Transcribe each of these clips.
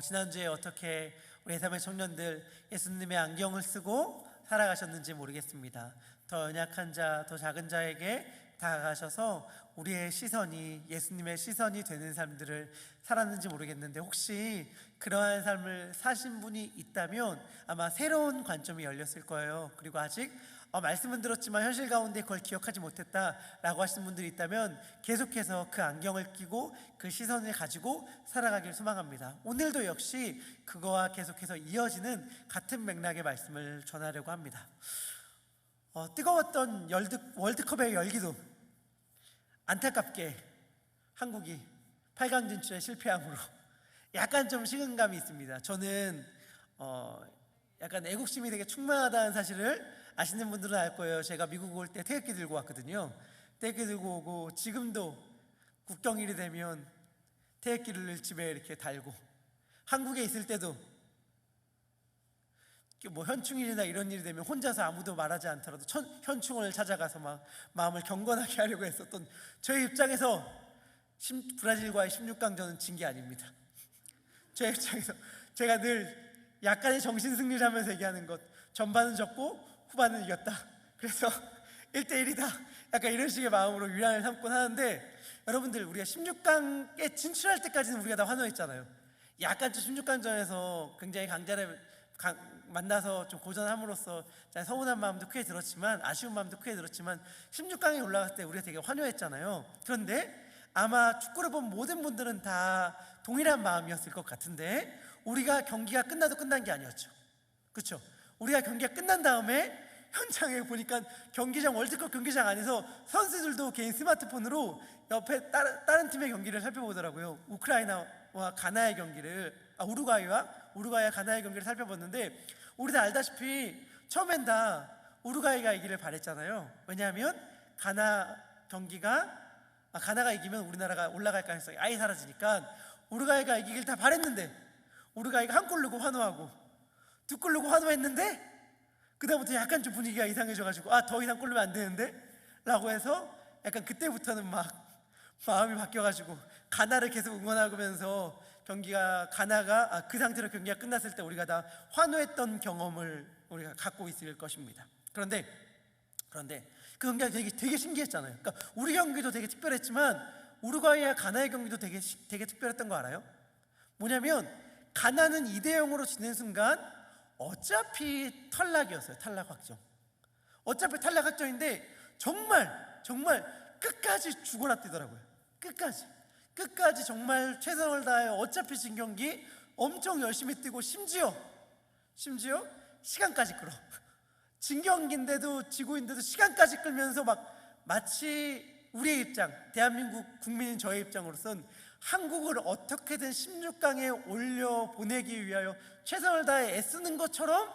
지난주에 어떻게 우리 해3의 청년들 예수님의 안경을 쓰고 살아가셨는지 모르겠습니다. 더 연약한 자, 더 작은 자에게 다가가셔서 우리의 시선이 예수님의 시선이 되는 삶들을 살았는지 모르겠는데, 혹시 그러한 삶을 사신 분이 있다면 아마 새로운 관점이 열렸을 거예요. 그리고 아직 말씀은 들었지만 현실 가운데 그걸 기억하지 못했다라고 하시는 분들이 있다면 계속해서 그 안경을 끼고 그 시선을 가지고 살아가길 소망합니다. 오늘도 역시 그거와 계속해서 이어지는 같은 맥락의 말씀을 전하려고 합니다. 뜨거웠던 월드컵의 열기도 안타깝게 한국이 8강 진출에 실패함으로 약간 좀 식은감이 있습니다. 저는 약간 애국심이 되게 충만하다는 사실을 아시는 분들은 알 거예요. 제가 미국 올 때 태극기 들고 왔거든요. 태극기 들고 오고 지금도 국경일이 되면 태극기를 집에 이렇게 달고, 한국에 있을 때도 뭐 현충일이나 이런 일이 되면 혼자서 아무도 말하지 않더라도 현충원을 찾아가서 막 마음을 경건하게 하려고 했었던 저의 입장에서 브라질과의 16강전은 진 게 아닙니다. 제 입장에서 제가 늘 약간의 정신승리를 하면서 얘기하는 것, 전반은 졌고 후반은 이겼다, 그래서 1대1이다, 약간 이런 식의 마음으로 위안을 삼곤 하는데, 여러분들 우리가 16강에 진출할 때까지는 우리가 다 환호했잖아요. 약간 좀 16강전에서 굉장히 강자를 만나서 좀 고전함으로써 서운한 마음도 크게 들었지만, 아쉬운 마음도 크게 들었지만 16강에 올라갔을 때 우리가 되게 환호했잖아요. 그런데 아마 축구를 본 모든 분들은 다 동일한 마음이었을 것 같은데, 우리가 경기가 끝나도 끝난 게 아니었죠. 그렇죠? 우리가 경기가 끝난 다음에 현장에 보니까 경기장, 월드컵 경기장 안에서 선수들도 개인 스마트폰으로 옆에 다른 팀의 경기를 살펴보더라고요. 우크라이나와 가나의 경기를, 우루과이와 가나의 경기를 살펴봤는데, 우리 다 알다시피 처음엔 다 우루과이가 이기를 바랬잖아요. 왜냐하면 가나가 이기면 우리나라가 올라갈 가능성이 아예 사라지니까 우루과이가 이기길 다 바랬는데, 우루과이가 한 골 넣고 환호하고 2골 넣고 환호했는데, 그다음부터 약간 좀 분위기가 이상해져가지고 더 이상 골 넣으면 안 되는데 라고 해서 약간 그때부터는 막 마음이 바뀌어가지고 가나를 계속 응원하면서 가나가 그 상태로 경기가 끝났을 때 우리가 다 환호했던 경험을 우리가 갖고 있을 것입니다. 그런데 그 경기가 되게 신기했잖아요. 그러니까 우리 경기도 되게 특별했지만 우루과이와 가나의 경기도 되게 특별했던 거 알아요? 뭐냐면 가나는 2대0으로 지는 순간 어차피 탈락이었어요. 탈락 확정. 어차피 탈락 확정인데 정말 끝까지 죽어라 뛰더라고요. 끝까지 정말 최선을 다해 어차피 진 경기 엄청 열심히 뛰고, 심지어 시간까지 끌어. 진 경기인데도, 지고 있는데도 시간까지 끌면서 마치 우리의 입장, 대한민국 국민인 저의 입장으로선 한국을 어떻게든 16강에 올려보내기 위하여 최선을 다해 애쓰는 것처럼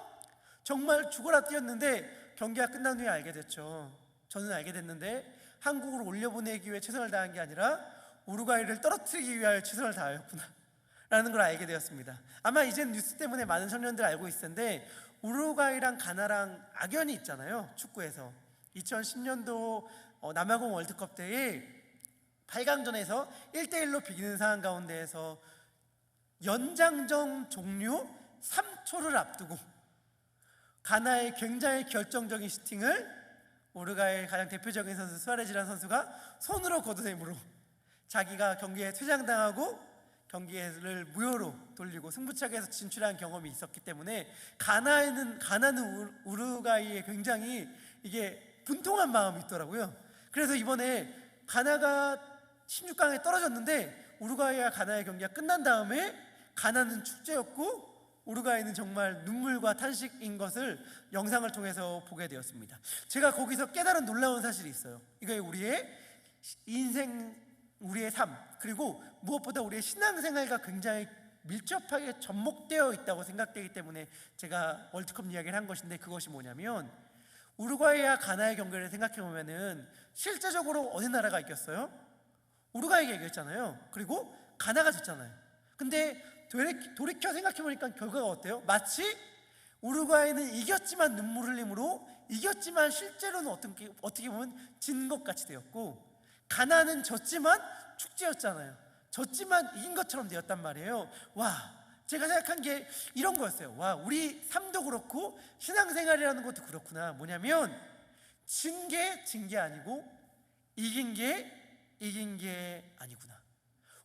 정말 죽어라 뛰었는데, 경기가 끝난 후에 알게 됐죠. 저는 알게 됐는데 한국을 올려보내기 위해 최선을 다한 게 아니라 우루과이를 떨어뜨리기 위하여 최선을 다하였구나 라는 걸 알게 되었습니다. 아마 이젠 뉴스 때문에 많은 청년들 알고 있을 텐데, 우루과이랑 가나랑 악연이 있잖아요. 축구에서 2010년도 남아공 월드컵 때에 8강전에서 1대1로 비기는 상황 가운데에서 연장전 종료 3초를 앞두고 가나의 굉장히 결정적인 슈팅을 우루과이의 가장 대표적인 선수 수아레즈라는 선수가 손으로 걷어내므로 자기가 경기에 퇴장당하고 경기를 무효로 돌리고 승부차기에서 진출한 경험이 있었기 때문에 가나는 우루과이에 굉장히 이게 분통한 마음이 있더라고요. 그래서 이번에 가나가 16강에 떨어졌는데 우루과이와 가나의 경기가 끝난 다음에 가나는 축제였고 우루과이는 정말 눈물과 탄식인 것을 영상을 통해서 보게 되었습니다. 제가 거기서 깨달은 놀라운 사실이 있어요. 이게 우리의 인생, 우리의 삶, 그리고 무엇보다 우리의 신앙생활과 굉장히 밀접하게 접목되어 있다고 생각되기 때문에 제가 월드컵 이야기를 한 것인데, 그것이 뭐냐면 우루과이와 가나의 경기를 생각해보면은 실제적으로 어느 나라가 이겼어요? 우루과이가 이겼잖아요. 그리고 가나가 졌잖아요. 근데 돌이켜 생각해보니까 결과가 어때요? 마치 우루과이는 이겼지만 눈물 흘림으로, 이겼지만 실제로는 어떻게 보면 진 것 같이 되었고, 가나는 졌지만 축제였잖아요. 졌지만 이긴 것처럼 되었단 말이에요. 와, 제가 생각한 게 이런 거였어요. 와, 우리 삶도 그렇고 신앙생활이라는 것도 그렇구나. 뭐냐면 진 게 아니고 이긴 게 아니구나.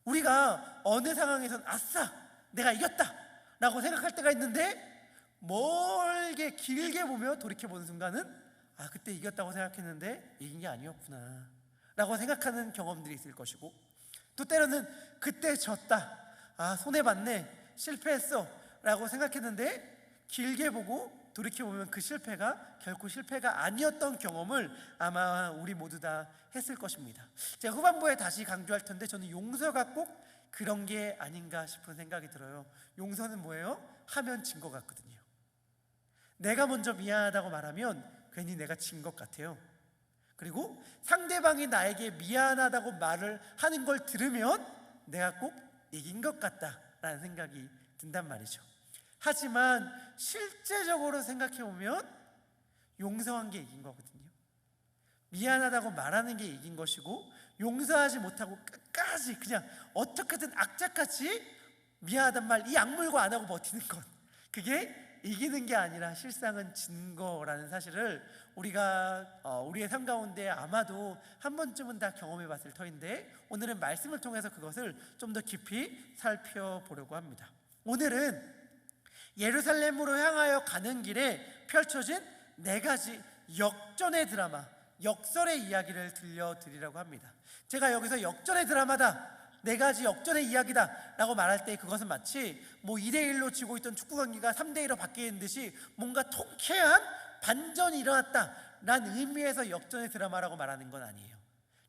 우리가 어느 상황에선 아싸 내가 이겼다 라고 생각할 때가 있는데, 멀게 길게 보며 돌이켜보는 순간은 아, 그때 이겼다고 생각했는데 이긴 게 아니었구나 라고 생각하는 경험들이 있을 것이고, 또 때로는 그때 졌다, 아 손해봤네, 실패했어 라고 생각했는데 길게 보고 돌이켜보면 그 실패가 결코 실패가 아니었던 경험을 아마 우리 모두 다 했을 것입니다. 제가 후반부에 다시 강조할 텐데, 저는 용서가 꼭 그런 게 아닌가 싶은 생각이 들어요. 용서는 뭐예요? 하면 진 것 같거든요. 내가 먼저 미안하다고 말하면 괜히 내가 진 것 같아요. 그리고 상대방이 나에게 미안하다고 말을 하는 걸 들으면 내가 꼭 이긴 것 같다라는 생각이 든단 말이죠. 하지만 실제적으로 생각해보면 용서한 게 이긴 거거든요. 미안하다고 말하는 게 이긴 것이고, 용서하지 못하고 끝까지 그냥 어떻게든 악착같이 미안하단 말 이 악물고 안 하고 버티는 것, 그게 이기는 게 아니라 실상은 진 거라는 사실을 우리가 우리의 삶 가운데 아마도 한 번쯤은 다 경험해 봤을 터인데, 오늘은 말씀을 통해서 그것을 좀 더 깊이 살펴보려고 합니다. 오늘은 예루살렘으로 향하여 가는 길에 펼쳐진 4가지 역전의 드라마, 역설의 이야기를 들려드리려고 합니다. 제가 여기서 역전의 드라마다, 4가지 역전의 이야기다 라고 말할 때 그것은 마치 2대1로 지고 있던 축구 경기가 3대1로 바뀌는 듯이 뭔가 통쾌한 반전이 일어났다 라는 의미에서 역전의 드라마라고 말하는 건 아니에요.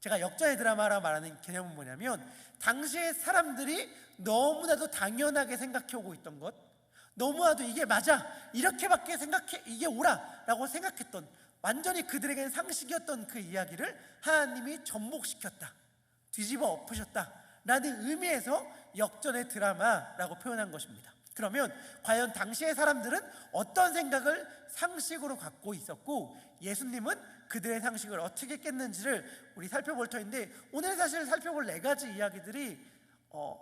제가 역전의 드라마라고 말하는 개념은 뭐냐면, 당시의 사람들이 너무나도 당연하게 생각해오고 있던 것, 너무나도 이게 맞아, 이렇게밖에 생각해, 이게 옳아 라고 생각했던, 완전히 그들에게는 상식이었던 그 이야기를 하나님이 전복시켰다, 뒤집어 엎으셨다 라는 의미에서 역전의 드라마라고 표현한 것입니다. 그러면 과연 당시의 사람들은 어떤 생각을 상식으로 갖고 있었고, 예수님은 그들의 상식을 어떻게 깼는지를 우리 살펴볼 터인데, 오늘 사실 살펴볼 4가지 이야기들이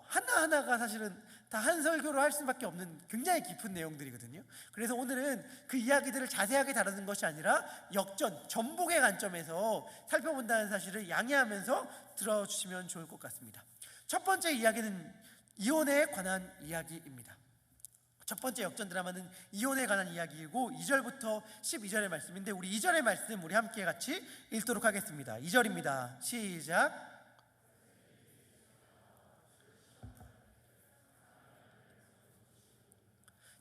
하나하나가 사실은 다 한 설교로 할 수밖에 없는 굉장히 깊은 내용들이거든요. 그래서 오늘은 그 이야기들을 자세하게 다루는 것이 아니라 역전, 전복의 관점에서 살펴본다는 사실을 양해하면서 들어주시면 좋을 것 같습니다. 첫 번째 이야기는 이혼에 관한 이야기입니다. 첫 번째 역전 드라마는 이혼에 관한 이야기이고 2절부터 12절의 말씀인데, 우리 2절의 말씀 우리 함께 같이 읽도록 하겠습니다. 2절입니다. 시작.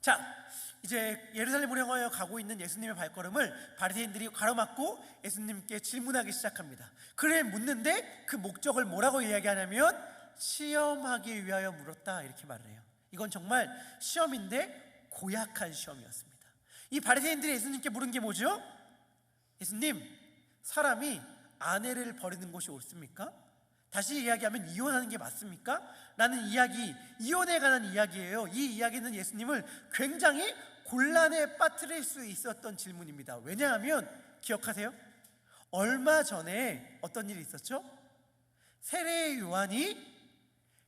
자, 이제 예루살렘으로 향하여 가고 있는 예수님의 발걸음을 바리새인들이 가로막고 예수님께 질문하기 시작합니다. 그래 묻는데 그 목적을 뭐라고 이야기하냐면 시험하기 위하여 물었다 이렇게 말을 해요. 이건 정말 시험인데 고약한 시험이었습니다. 이 바리새인들이 예수님께 물은 게 뭐죠? 예수님, 사람이 아내를 버리는 것이 옳습니까? 다시 이야기하면 이혼하는 게 맞습니까? 라는 이야기, 이혼에 관한 이야기예요. 이 이야기는 예수님을 굉장히 곤란에 빠뜨릴 수 있었던 질문입니다. 왜냐하면 기억하세요? 얼마 전에 어떤 일이 있었죠? 세례 요한이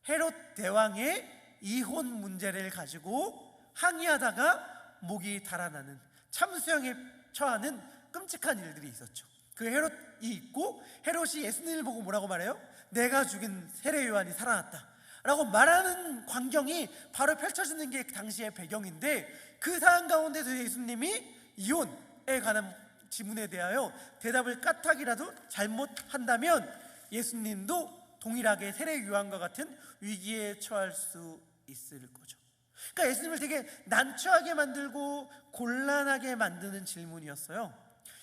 헤롯 대왕의 이혼 문제를 가지고 항의하다가 목이 달아나는 참수형에 처하는 끔찍한 일들이 있었죠. 그 헤롯이 있고, 헤롯이 예수님을 보고 뭐라고 말해요? 내가 죽인 세례 요한이 살아났다 라고 말하는 광경이 바로 펼쳐지는 게 당시의 배경인데, 그 상황 가운데서 예수님이 이혼에 관한 질문에 대하여 대답을 까딱이라도 잘못한다면 예수님도 동일하게 세례 요한과 같은 위기에 처할 수 있을 거죠. 그러니까 예수님을 되게 난처하게 만들고 곤란하게 만드는 질문이었어요.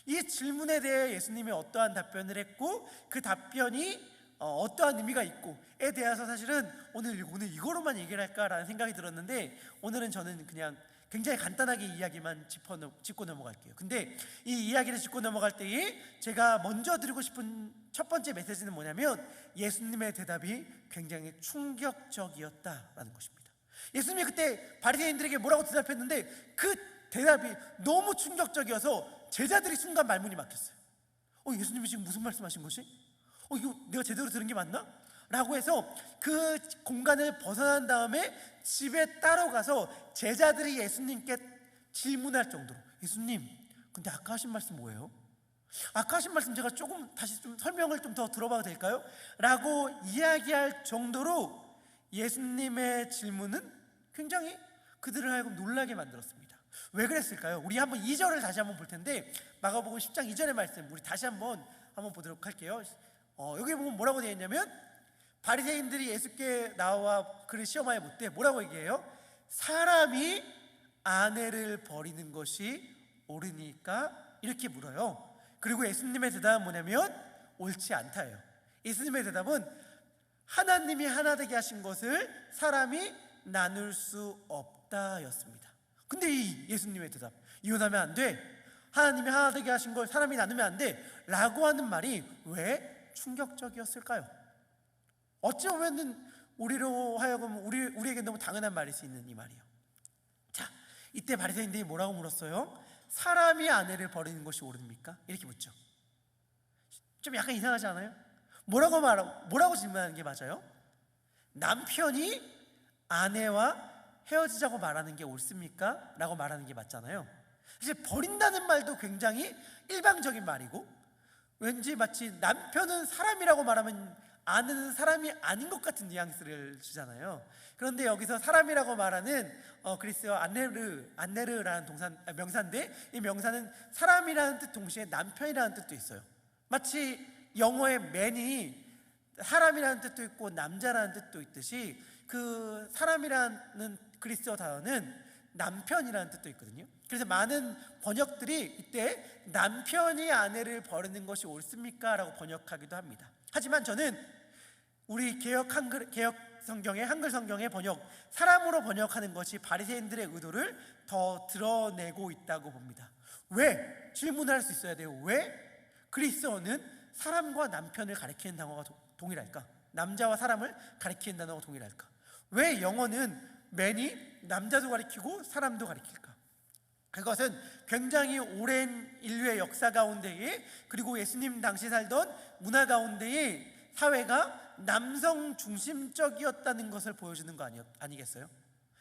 이 질문에 대해 예수님이 어떠한 답변을 했고, 그 답변이 어떠한 의미가 있고에 대해서 사실은 오늘 이거로만 얘기를 할까라는 생각이 들었는데, 오늘은 저는 그냥 굉장히 간단하게 이야기만 짚고 넘어갈게요. 근데 이 이야기를 짚고 넘어갈 때에 제가 먼저 드리고 싶은 첫 번째 메시지는 뭐냐면, 예수님의 대답이 굉장히 충격적이었다라는 것입니다. 예수님이 그때 바리새인들에게 뭐라고 대답했는데, 그 대답이 너무 충격적이어서 제자들이 순간 말문이 막혔어요. 예수님이 지금 무슨 말씀하신 거지? 이거 내가 제대로 들은 게 맞나? 라고 해서 그 공간을 벗어난 다음에 집에 따로 가서 제자들이 예수님께 질문할 정도로, 예수님, 근데 아까 하신 말씀 뭐예요? 아까 하신 말씀 제가 조금 다시 좀 설명을 좀 더 들어봐도 될까요? 라고 이야기할 정도로 예수님의 질문은 굉장히 그들을 하여금 놀라게 만들었습니다. 왜 그랬을까요? 우리 한번 2절을 다시 한번 볼 텐데, 마가복음 10장 2절의 말씀 우리 다시 한번 보도록 할게요. 여기 보면 뭐라고 되어 있냐면, 바리새인들이 예수께 나와 그를 시험하여 묻되 뭐라고 얘기해요? 사람이 아내를 버리는 것이 옳으니까? 이렇게 물어요. 그리고 예수님의 대답은 뭐냐면 옳지 않다예요. 예수님의 대답은 하나님이 하나 되게 하신 것을 사람이 나눌 수 없다였습니다. 근데 이 예수님의 대답, 이혼하면 안 돼, 하나님이 하나 되게 하신 걸 사람이 나누면 안 돼 라고 하는 말이 왜 충격적이었을까요? 어찌 보면 우리로 하여금 우리에게 너무 당연한 말일 수 있는 이 말이에요. 자, 이때 바리새인들이 뭐라고 물었어요? 사람이 아내를 버리는 것이 옳습니까? 이렇게 묻죠. 좀 약간 이상하지 않아요? 뭐라고 질문하는 게 맞아요? 남편이 아내와 헤어지자고 말하는 게 옳습니까? 라고 말하는 게 맞잖아요. 사실 버린다는 말도 굉장히 일방적인 말이고, 왠지 마치 남편은 사람이라고 말하면 아내는 사람이 아닌 것 같은 뉘앙스를 주잖아요. 그런데 여기서 사람이라고 말하는 그리스어 안네르라는 명사인데, 이 명사는 사람이라는 뜻 동시에 남편이라는 뜻도 있어요. 마치 영어의 man이 사람이라는 뜻도 있고 남자라는 뜻도 있듯이, 그 사람이라는 그리스어 단어는 남편이라는 뜻도 있거든요. 그래서 많은 번역들이 이때 남편이 아내를 버리는 것이 옳습니까? 라고 번역하기도 합니다. 하지만 저는 우리 개혁 성경의 한글 성경의 번역, 사람으로 번역하는 것이 바리새인들의 의도를 더 드러내고 있다고 봅니다. 왜? 질문할 수 있어야 돼요. 왜 그리스어는 사람과 남편을 가리키는 단어가 동일할까? 남자와 사람을 가리키는 단어가 동일할까? 왜 영어는 man이 남자도 가리키고 사람도 가리킬까? 그것은 굉장히 오랜 인류의 역사 가운데에, 그리고 예수님 당시 살던 문화 가운데에 사회가 남성 중심적이었다는 것을 보여주는 거 아니겠어요?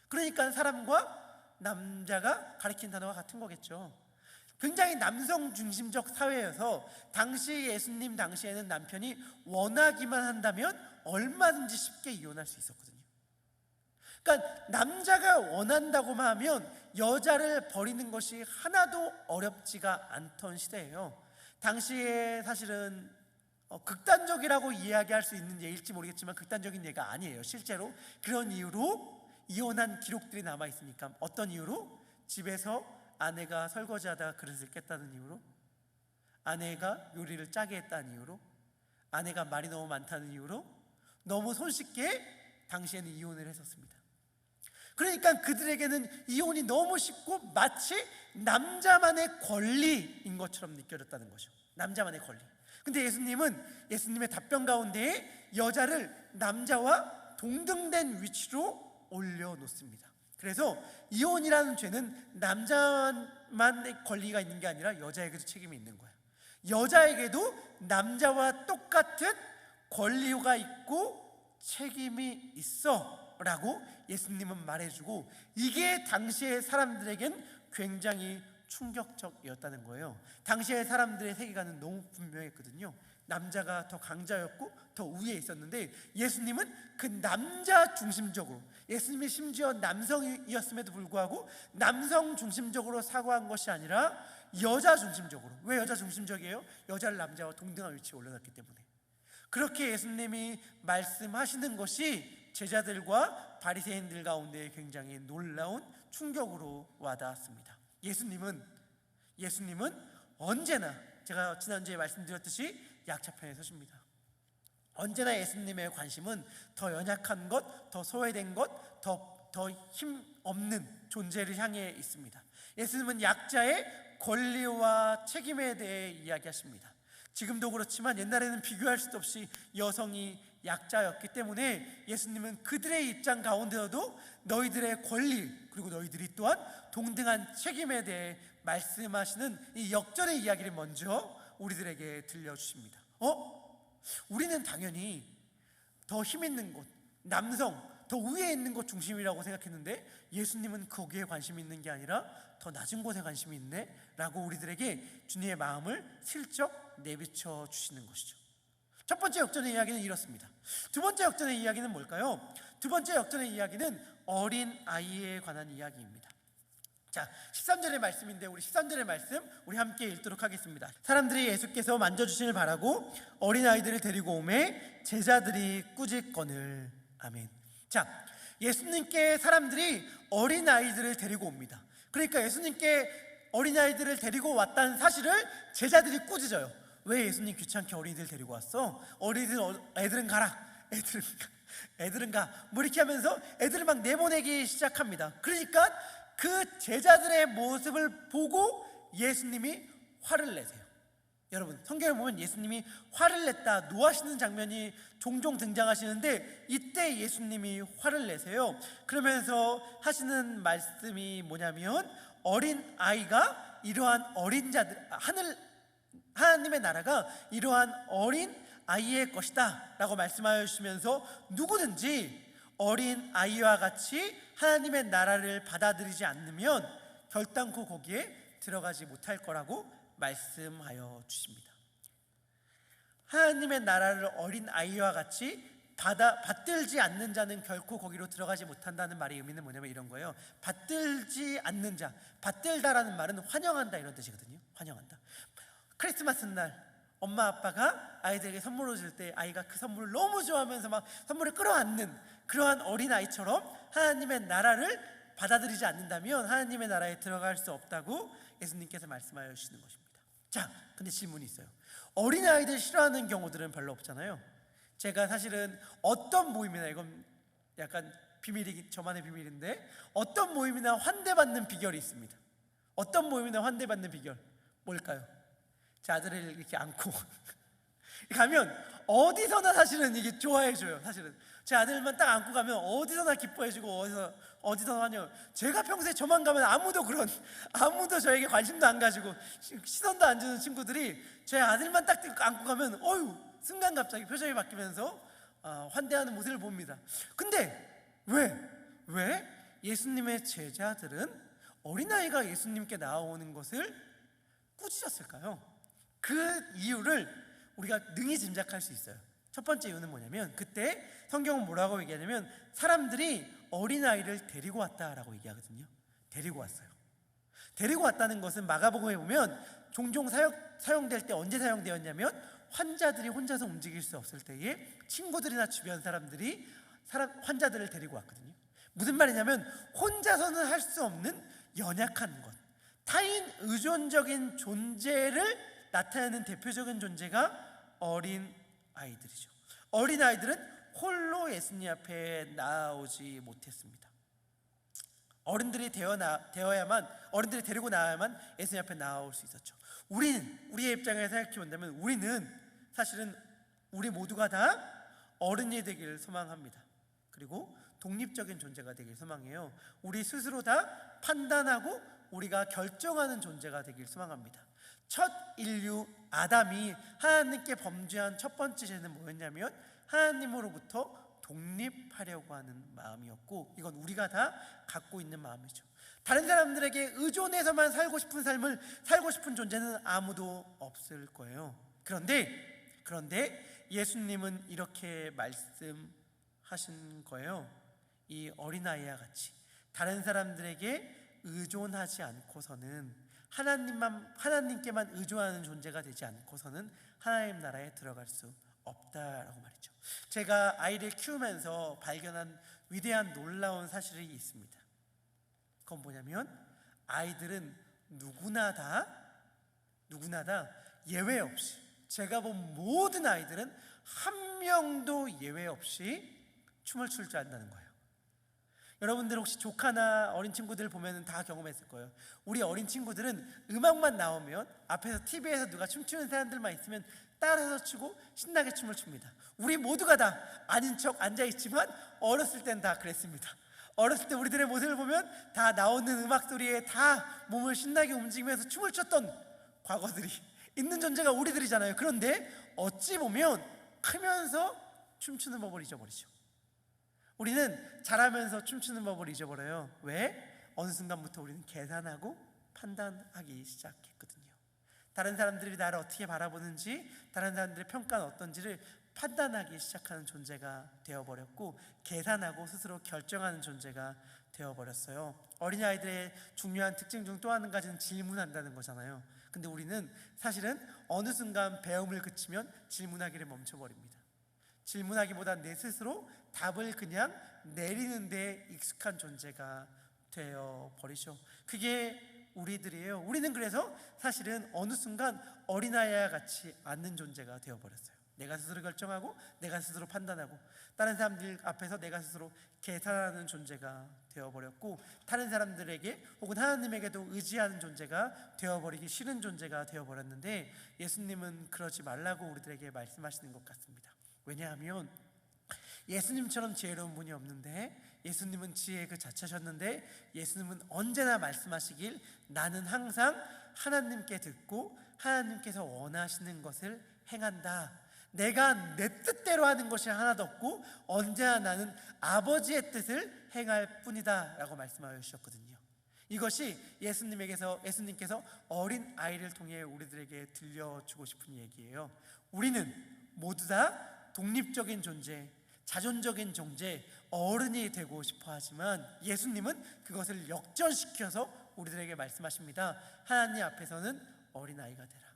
그러니까 사람과 남자가 가리킨 단어가 같은 거겠죠. 굉장히 남성 중심적 사회여서 당시 예수님 당시에는 남편이 원하기만 한다면 얼마든지 쉽게 이혼할 수 있었거든요. 그러니까 남자가 원한다고만 하면 여자를 버리는 것이 하나도 어렵지가 않던 시대예요. 당시에 사실은 극단적이라고 이야기할 수 있는 예일지 모르겠지만 극단적인 예가 아니에요. 실제로 그런 이유로 이혼한 기록들이 남아있으니까. 어떤 이유로? 집에서 아내가 설거지하다가 그릇을 깼다는 이유로, 아내가 요리를 짜게 했다는 이유로, 아내가 말이 너무 많다는 이유로 너무 손쉽게 당시에는 이혼을 했었습니다. 그러니까 그들에게는 이혼이 너무 쉽고 마치 남자만의 권리인 것처럼 느껴졌다는 거죠. 남자만의 권리. 근데 예수님의 답변 가운데에 여자를 남자와 동등된 위치로 올려놓습니다. 그래서 이혼이라는 죄는 남자만의 권리가 있는 게 아니라 여자에게도 책임이 있는 거예요. 여자에게도 남자와 똑같은 권리가 있고 책임이 있어 라고 예수님은 말해주고, 이게 당시의 사람들에겐 굉장히 충격적이었다는 거예요. 당시의 사람들의 세계관은 너무 분명했거든요. 남자가 더 강자였고 더 우위에 있었는데, 예수님은 그 남자 중심적으로, 예수님이 심지어 남성이었음에도 불구하고 남성 중심적으로 사고한 것이 아니라 여자 중심적으로. 왜 여자 중심적이에요? 여자를 남자와 동등한 위치에 올려놨기 때문에. 그렇게 예수님이 말씀하시는 것이 제자들과 바리새인들 가운데 굉장히 놀라운 충격으로 와닿았습니다. 예수님은 언제나, 제가 지난주에 말씀드렸듯이 약자편에 서십니다. 언제나 예수님의 관심은 더 연약한 것, 더 소외된 것, 더 힘없는 존재를 향해 있습니다. 예수님은 약자의 권리와 책임에 대해 이야기하십니다. 지금도 그렇지만 옛날에는 비교할 수도 없이 여성이 약자였기 때문에 예수님은 그들의 입장 가운데서도 너희들의 권리, 그리고 너희들이 또한 동등한 책임에 대해 말씀하시는 이 역전의 이야기를 먼저 우리들에게 들려주십니다. 우리는 당연히 더 힘 있는 곳, 남성, 더 위에 있는 곳 중심이라고 생각했는데 예수님은 거기에 관심이 있는 게 아니라 더 낮은 곳에 관심이 있네 라고 우리들에게 주님의 마음을 슬쩍 내비쳐 주시는 것이죠. 첫 번째 역전의 이야기는 이렇습니다. 두 번째 역전의 이야기는 뭘까요? 두 번째 역전의 이야기는 어린 아이에 관한 이야기입니다. 자, 13절의 말씀인데 우리 13절의 말씀 우리 함께 읽도록 하겠습니다. 사람들이 예수께서 만져주시길 바라고 어린아이들을 데리고 오매 제자들이 꾸짖거늘. 아멘. 자, 예수님께 사람들이 어린아이들을 데리고 옵니다. 그러니까 예수님께 어린아이들을 데리고 왔다는 사실을 제자들이 꾸짖어요. 왜 예수님 귀찮게 어린이들 데리고 왔어? 애들은 가라. 애들은 가. 뭐 이렇게 하면서 애들을 막 내보내기 시작합니다. 그러니까 그 제자들의 모습을 보고 예수님이 화를 내세요. 여러분, 성경을 보면 예수님이 화를 냈다, 노하시는 장면이 종종 등장하시는데 이때 예수님이 화를 내세요. 그러면서 하시는 말씀이 뭐냐면 어린 아이가 이러한 어린 자들, 하나님의 나라가 이러한 어린 아이의 것이다 라고 말씀하여 주시면서 누구든지 어린 아이와 같이 하나님의 나라를 받아들이지 않으면 결단코 거기에 들어가지 못할 거라고 말씀하여 주십니다. 하나님의 나라를 어린 아이와 같이 받들지 않는 자는 결코 거기로 들어가지 못한다는 말의 의미는 뭐냐면 이런 거예요. 받들지 않는 자, 받들다라는 말은 환영한다 이런 뜻이거든요. 환영한다. 크리스마스 날 엄마 아빠가 아이들에게 선물을 줄 때 아이가 그 선물을 너무 좋아하면서 막 선물을 끌어안는 그러한 어린 아이처럼 하나님의 나라를 받아들이지 않는다면 하나님의 나라에 들어갈 수 없다고 예수님께서 말씀하여 주시는 것입니다. 자, 근데 질문이 있어요. 어린 아이들 싫어하는 경우들은 별로 없잖아요. 제가 사실은 어떤 모임이나, 이건 약간 저만의 비밀인데, 어떤 모임이나 환대받는 비결이 있습니다. 어떤 모임이나 환대받는 비결 뭘까요? 제 아들을 이렇게 안고 가면 어디서나 사실은 이게 좋아해줘요. 사실은 제 아들만 딱 안고 가면 어디서나 기뻐해주고 어디서나 환영. 제가 평소에 저만 가면 아무도 저에게 관심도 안 가지고 시선도 안 주는 친구들이 제 아들만 딱 안고 가면 순간 갑자기 표정이 바뀌면서 환대하는 모습을 봅니다. 근데 왜 예수님의 제자들은 어린아이가 예수님께 나오는 것을 꾸짖었을까요? 그 이유를 우리가 능히 짐작할 수 있어요. 첫 번째 이유는 뭐냐면 그때 성경은 뭐라고 얘기하냐면 사람들이 어린아이를 데리고 왔다라고 얘기하거든요. 데리고 왔어요. 데리고 왔다는 것은 마가복음에 보면 종종 사용될 때 언제 사용되었냐면 환자들이 혼자서 움직일 수 없을 때에 친구들이나 주변 사람들이 환자들을 데리고 왔거든요. 무슨 말이냐면 혼자서는 할 수 없는 연약한 것, 타인 의존적인 존재를 나타내는 대표적인 존재가 어린 아이들이죠. 어린 아이들은 홀로 예수님 앞에 나오지 못했습니다. 어른들이 데리고 나와야만 예수님 앞에 나올 수 있었죠. 우리의 입장에서 생각해 본다면 우리는 사실은 우리 모두가 다 어른이 되기를 소망합니다. 그리고 독립적인 존재가 되길 소망해요. 우리 스스로 다 판단하고 우리가 결정하는 존재가 되길 소망합니다. 첫 인류 아담이 하나님께 범죄한 첫 번째 죄는 뭐였냐면 하나님으로부터 독립하려고 하는 마음이었고, 이건 우리가 다 갖고 있는 마음이죠. 다른 사람들에게 의존해서만 살고 싶은 삶을 살고 싶은 존재는 아무도 없을 거예요. 그런데 예수님은 이렇게 말씀하신 거예요. 이 어린아이와 같이 다른 사람들에게 의존하지 않고서는, 하나님께만 의존하는 존재가 되지 않고서는 하나님 나라에 들어갈 수 없다라고 말이죠. 제가 아이를 키우면서 발견한 위대한 놀라운 사실이 있습니다. 그건 뭐냐면 아이들은 누구나 다 예외 없이, 제가 본 모든 아이들은 한 명도 예외 없이 춤을 출 줄 안다는 거예요. 여러분들 혹시 조카나 어린 친구들 보면 다 경험했을 거예요. 우리 어린 친구들은 음악만 나오면 앞에서 TV에서 누가 춤추는 사람들만 있으면 따라서 추고 신나게 춤을 춥니다. 우리 모두가 다 아닌 척 앉아있지만 어렸을 땐 다 그랬습니다. 어렸을 때 우리들의 모습을 보면 다 나오는 음악 소리에 다 몸을 신나게 움직이면서 춤을 췄던 과거들이 있는 존재가 우리들이잖아요. 그런데 어찌 보면 크면서 춤추는 법을 잊어버리죠. 우리는 자라면서 춤추는 법을 잊어버려요. 왜? 어느 순간부터 우리는 계산하고 판단하기 시작했거든요. 다른 사람들이 나를 어떻게 바라보는지, 다른 사람들의 평가는 어떤지를 판단하기 시작하는 존재가 되어버렸고, 계산하고 스스로 결정하는 존재가 되어버렸어요. 어린아이들의 중요한 특징 중 또 한 가지는 질문한다는 거잖아요. 근데 우리는 사실은 어느 순간 배움을 그치면 질문하기를 멈춰버립니다. 질문하기보다 내 스스로 답을 그냥 내리는 데 익숙한 존재가 되어버리죠. 그게 우리들이에요. 우리는 그래서 사실은 어느 순간 어린아이와 같이 않는 존재가 되어버렸어요. 내가 스스로 결정하고 내가 스스로 판단하고 다른 사람들 앞에서 내가 스스로 계산하는 존재가 되어버렸고, 다른 사람들에게 혹은 하나님에게도 의지하는 존재가 되어버리기 싫은 존재가 되어버렸는데, 예수님은 그러지 말라고 우리들에게 말씀하시는 것 같습니다. 왜냐하면 예수님처럼 지혜로운 분이 없는데, 예수님은 지혜의 그 자체셨는데, 예수님은 언제나 말씀하시길 나는 항상 하나님께 듣고 하나님께서 원하시는 것을 행한다. 내가 내 뜻대로 하는 것이 하나도 없고 언제나 나는 아버지의 뜻을 행할 뿐이다 라고 말씀하여 주셨거든요. 이것이 예수님께서 어린 아이를 통해 우리들에게 들려주고 싶은 얘기예요. 우리는 모두 다 독립적인 존재, 자존적인 존재, 어른이 되고 싶어 하지만 예수님은 그것을 역전시켜서 우리들에게 말씀하십니다. 하나님 앞에서는 어린아이가 되라.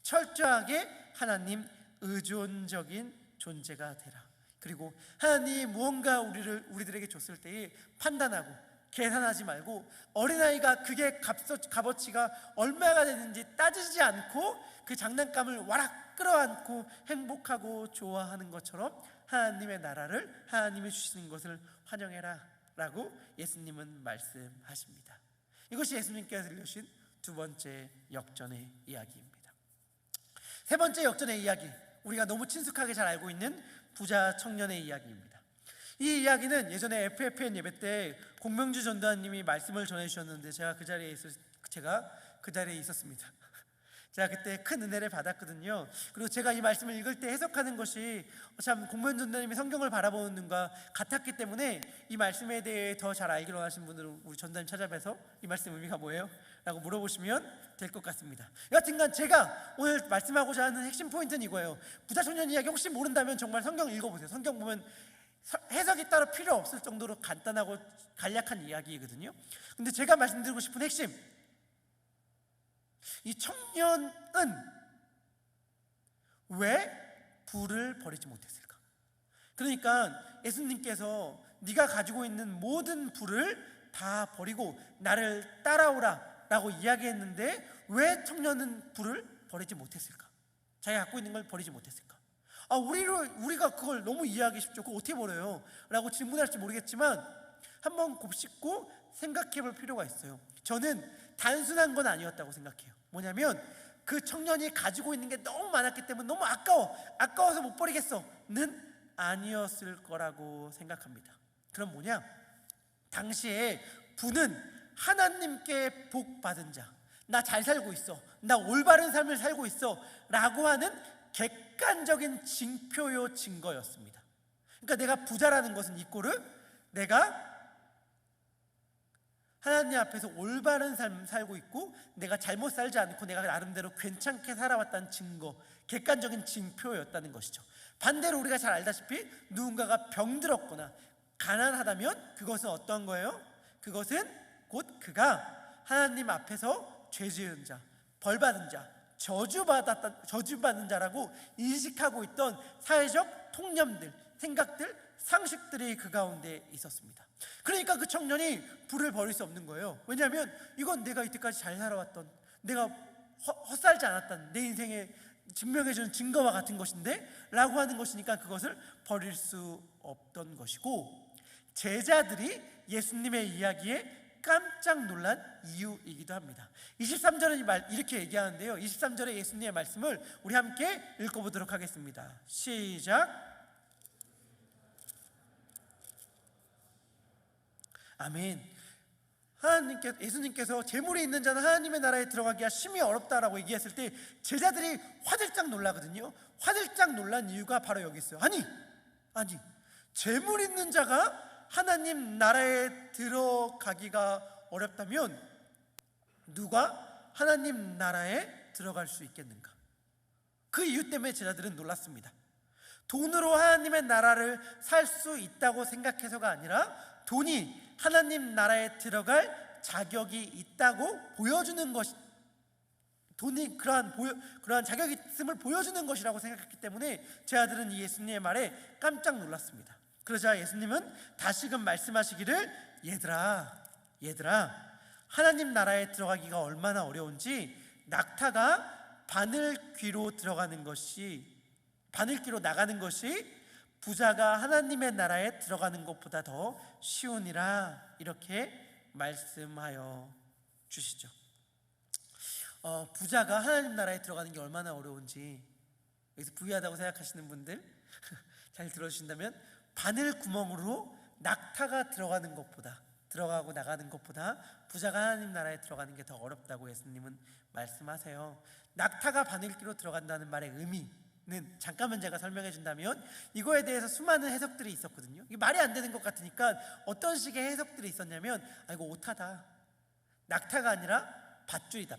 철저하게 하나님 의존적인 존재가 되라. 그리고 하나님이 무언가 우리들에게 줬을 때에 판단하고 계산하지 말고, 어린아이가 그게 값어치가 얼마가 되는지 따지지 않고 그 장난감을 와락 끌어안고 행복하고 좋아하는 것처럼 하나님의 나라를, 하나님이 주시는 것을 환영해라 라고 예수님은 말씀하십니다. 이것이 예수님께서 들려주신 두 번째 역전의 이야기입니다. 세 번째 역전의 이야기, 우리가 너무 친숙하게 잘 알고 있는 부자 청년의 이야기입니다. 이 이야기는 예전에 FFN 예배 때 공명주 전도사님이 말씀을 전해주셨는데 제가 그 자리에 있었습니다. 제가 그때 큰 은혜를 받았거든요. 그리고 제가 이 말씀을 읽을 때 해석하는 것이 참 공명주 전도사님이 성경을 바라보는 눈과 같았기 때문에 이 말씀에 대해 더 잘 알기로 하신 분들은 우리 전도사님 찾아뵈서 이 말씀 의미가 뭐예요? 라고 물어보시면 될 것 같습니다. 여하튼간 제가 오늘 말씀하고자 하는 핵심 포인트는 이거예요. 부자 청년 이야기 혹시 모른다면 정말 성경 읽어보세요. 성경 보면 해석이 따로 필요 없을 정도로 간단하고 간략한 이야기거든요. 근데 제가 말씀드리고 싶은 핵심, 이 청년은 왜 부를 버리지 못했을까? 그러니까 예수님께서 네가 가지고 있는 모든 부를 다 버리고 나를 따라오라 라고 이야기했는데 왜 청년은 부를 버리지 못했을까? 자기가 갖고 있는 걸 버리지 못했을까? 우리가 그걸 너무 이해하기 쉽죠. 그거 어떻게 버려요? 라고 질문할지 모르겠지만 한번 곱씹고 생각해 볼 필요가 있어요. 저는 단순한 건 아니었다고 생각해요. 뭐냐면 그 청년이 가지고 있는 게 너무 많았기 때문에 너무 아까워서 못 버리겠어는 아니었을 거라고 생각합니다. 그럼 뭐냐? 당시에 부는 하나님께 복 받은 자, 나 잘 살고 있어, 나 올바른 삶을 살고 있어 라고 하는 객관적인 징표요 증거였습니다. 그러니까 내가 부자라는 것은 이꼬르 내가 하나님 앞에서 올바른 삶을 살고 있고 내가 잘못 살지 않고 내가 나름대로 괜찮게 살아왔다는 증거, 객관적인 징표였다는 것이죠. 반대로 우리가 잘 알다시피 누군가가 병들었거나 가난하다면 그것은 어떤 거예요? 그것은 곧 그가 하나님 앞에서 죄 지은 자, 벌받은 자, 저주받은 자라고 인식하고 있던 사회적 통념들, 생각들, 상식들이 그 가운데 있었습니다. 그러니까 그 청년이 부를 버릴 수 없는 거예요. 왜냐하면 이건 내가 이때까지 잘 살아왔던, 내가 헛살지 않았다는 내 인생에 증명해주는 증거와 같은 것인데 라고 하는 것이니까 그것을 버릴 수 없던 것이고, 제자들이 예수님의 이야기에 깜짝 놀란 이유이기도 합니다. 23절은 이렇게 얘기하는데요, 23절의 예수님의 말씀을 우리 함께 읽어보도록 하겠습니다. 시작. 아멘. 예수님께서 재물이 있는 자는 하나님의 나라에 들어가기가 심히 어렵다라고 얘기했을 때 제자들이 화들짝 놀라거든요. 화들짝 놀란 이유가 바로 여기 있어요. 아니, 아니, 재물 있는 자가 하나님 나라에 들어가기가 어렵다면 누가 하나님 나라에 들어갈 수 있겠는가? 그 이유 때문에 제자들은 놀랐습니다. 돈으로 하나님의 나라를 살 수 있다고 생각해서가 아니라 돈이 하나님 나라에 들어갈 자격이 있다고 보여주는 것이, 돈이 그러한 자격이 있음을 보여주는 것이라고 생각했기 때문에 제자들은 이 예수님의 말에 깜짝 놀랐습니다. 그러자 예수님은 다시금 말씀하시기를, 얘들아, 하나님 나라에 들어가기가 얼마나 어려운지 낙타가 바늘귀로 나가는 것이 부자가 하나님의 나라에 들어가는 것보다 더 쉬우니라, 이렇게 말씀하여 주시죠. 부자가 하나님 나라에 들어가는 게 얼마나 어려운지 여기서 부유하다고 생각하시는 분들 잘 들어주신다면, 바늘 구멍으로 낙타가 들어가고 나가는 것보다 부자가 하나님 나라에 들어가는 게 더 어렵다고 예수님은 말씀하세요. 낙타가 바늘귀로 들어간다는 말의 의미는 잠깐만 제가 설명해 준다면, 이거에 대해서 수많은 해석들이 있었거든요. 이게 말이 안 되는 것 같으니까 어떤 식의 해석들이 있었냐면, 이거 오타다, 낙타가 아니라 밧줄이다,